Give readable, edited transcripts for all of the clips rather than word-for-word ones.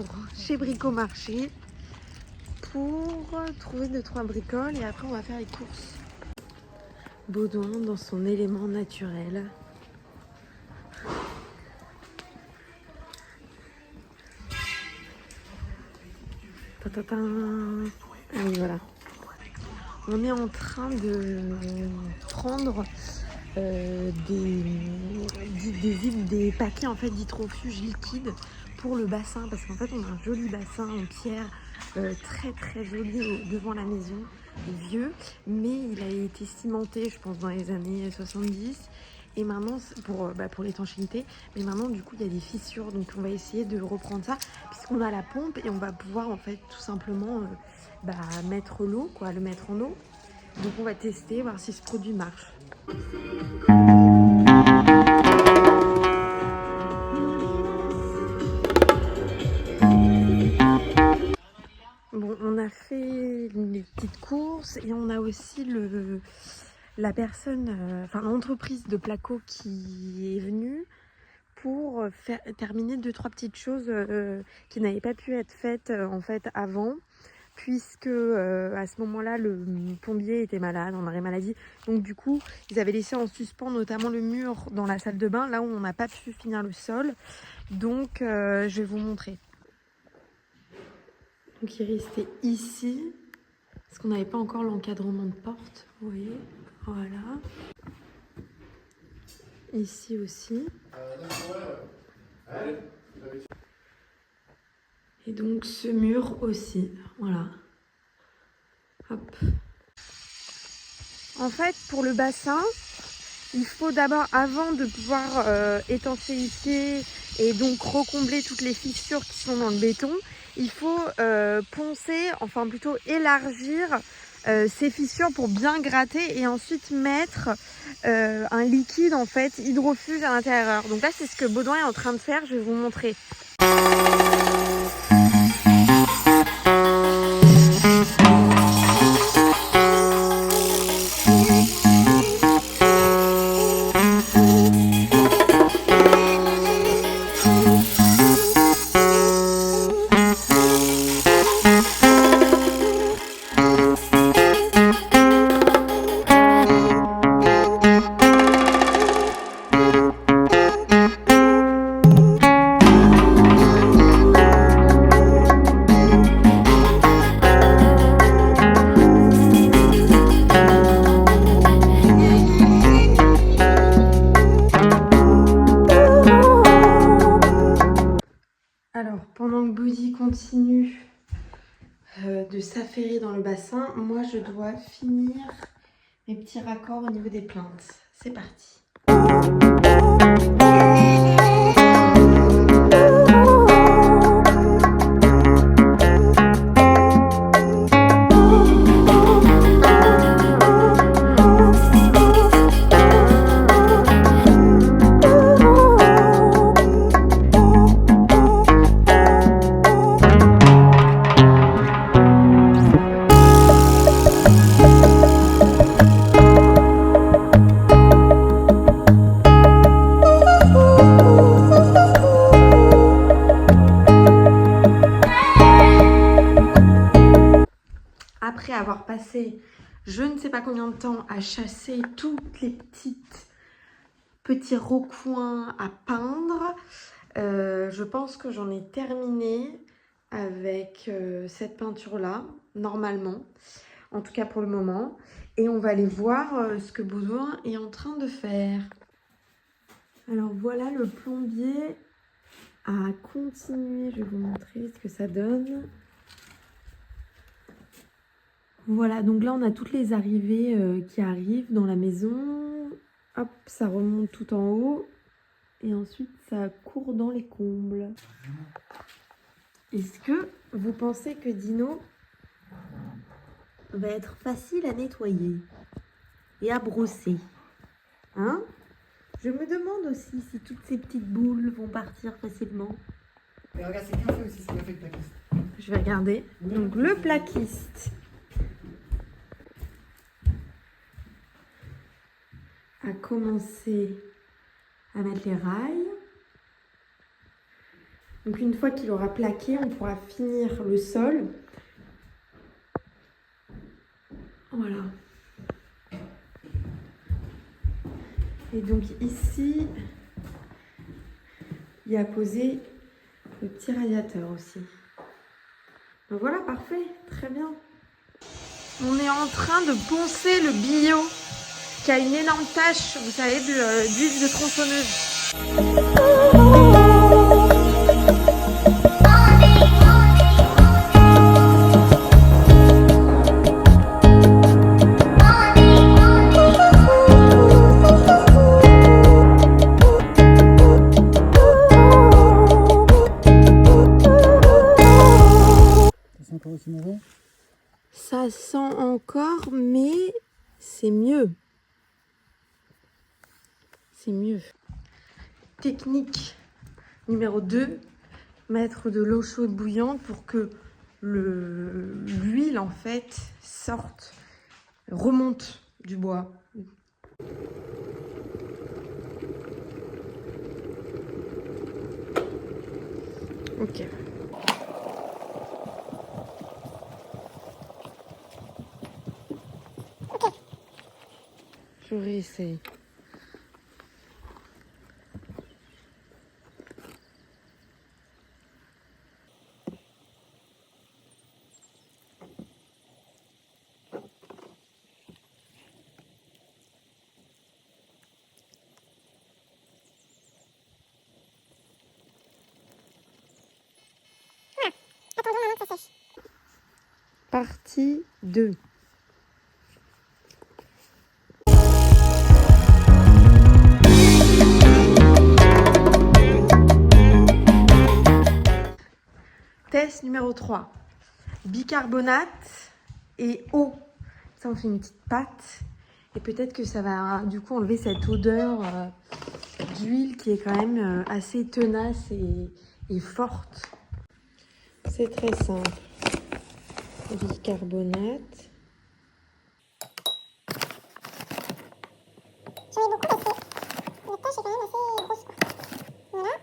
retour chez Bricomarché pour trouver 2-3 bricoles et après on va faire les courses. Baudouin dans son élément naturel. Ta-ta-ta. Ah oui, voilà. On est en train de prendre des paquets en fait d'hydrofuge liquide pour le bassin, parce qu'en fait on a un joli bassin en pierre très très joli devant la maison, vieux, mais il a été cimenté je pense dans les années 70 et maintenant pour l'étanchéité, mais maintenant du coup il y a des fissures, donc on va essayer de reprendre ça puisqu'on a la pompe et on va pouvoir en fait tout simplement mettre l'eau, le mettre en eau. Donc on va tester, voir si ce produit marche. Bon, on a fait les petites courses et on a aussi la personne, l'entreprise de Placo qui est venue pour terminer 2-3 petites choses qui n'avaient pas pu être faites en fait avant, puisque à ce moment-là le plombier était malade, en arrêt maladie, donc du coup ils avaient laissé en suspens notamment le mur dans la salle de bain, là où on n'a pas pu finir le sol, donc je vais vous montrer. Donc il restait ici, parce qu'on n'avait pas encore l'encadrement de porte, vous voyez, voilà. Ici aussi. Et donc ce mur aussi, voilà. Hop. En fait, pour le bassin, il faut d'abord, avant de pouvoir étanchéifier et donc recombler toutes les fissures qui sont dans le béton, il faut poncer, enfin plutôt élargir ces fissures pour bien gratter et ensuite mettre un liquide en fait hydrofuge à l'intérieur. Donc là c'est ce que Baudouin est en train de faire, je vais vous montrer. Alors, pendant que Bouzy continue de s'affairer dans le bassin, moi je dois finir mes petits raccords au niveau des plaintes. C'est parti. Après avoir passé je ne sais pas combien de temps à chasser toutes les petits recoins à peindre, je pense que j'en ai terminé avec cette peinture là, normalement, en tout cas pour le moment. Et on va aller voir ce que Baudouin est en train de faire. Alors voilà, le plombier a continué, je vais vous montrer ce que ça donne. Voilà, donc là on a toutes les arrivées qui arrivent dans la maison. Hop, ça remonte tout en haut. Et ensuite ça court dans les combles. Est-ce que vous pensez que Dino va être facile à nettoyer et à brosser? Hein? Je me demande aussi si toutes ces petites boules vont partir facilement. Et regarde, c'est bien fait aussi, c'est bien fait le plaquiste. Je vais regarder. Donc le plaquiste a commencé à mettre les rails. Donc une fois qu'il aura plaqué, on pourra finir le sol. Voilà. Et donc ici, il y a posé le petit radiateur aussi. Donc voilà, parfait, très bien. On est en train de poncer le billot qui a une énorme tache, vous savez, d'huile de tronçonneuse. Ça sent encore, mais c'est mieux. C'est mieux. Technique numéro 2, mettre de l'eau chaude bouillante pour que l'huile en fait sorte, remonte du bois. Ok. Je réessaye. Partie 2. Test numéro 3. Bicarbonate et eau. Ça, on fait une petite pâte. Et peut-être que ça va du coup enlever cette odeur d'huile qui est quand même assez tenace et forte. C'est très simple. Bicarbonate. J'en ai beaucoup parce que la tâche est quand même assez grosse. Voilà.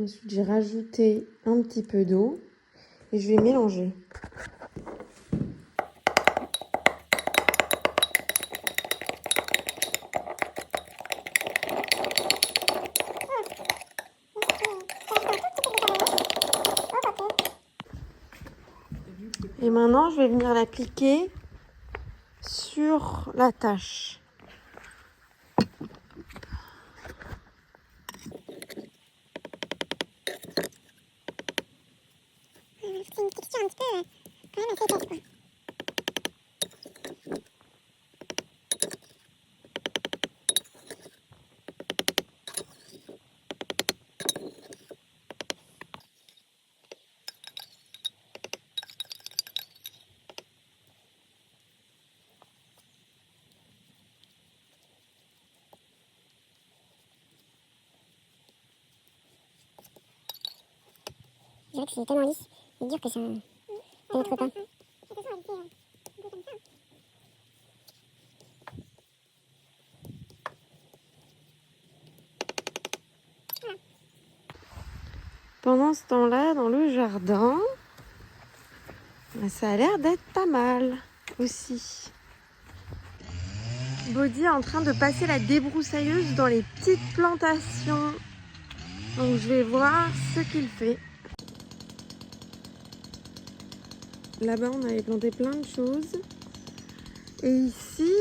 Ensuite, j'ai rajouté un petit peu d'eau et je vais mélanger. Et maintenant, je vais venir l'appliquer sur la tâche. C'est une texture un petit peu quand même assez épaisse, quoi. Je dirais que c'est tellement lisse et dur que ça pénètre pas. Pendant ce temps-là, dans le jardin, ça a l'air d'être pas mal aussi. Body est en train de passer la débroussailleuse dans les petites plantations. Donc je vais voir ce qu'il fait. Là-bas, on avait planté plein de choses. Et ici...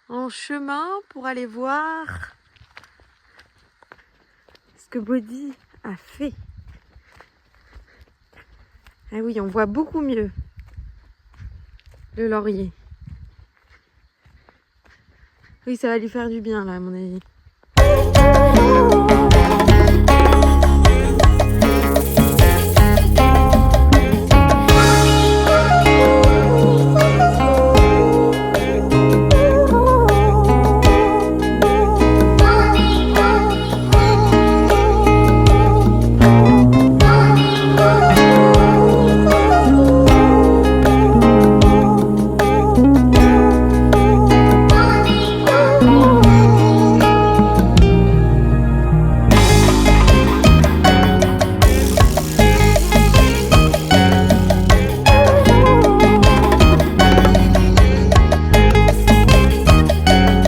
en chemin pour aller voir ce que Body a fait. Ah oui, on voit beaucoup mieux le laurier. Oui, ça va lui faire du bien là, à mon avis.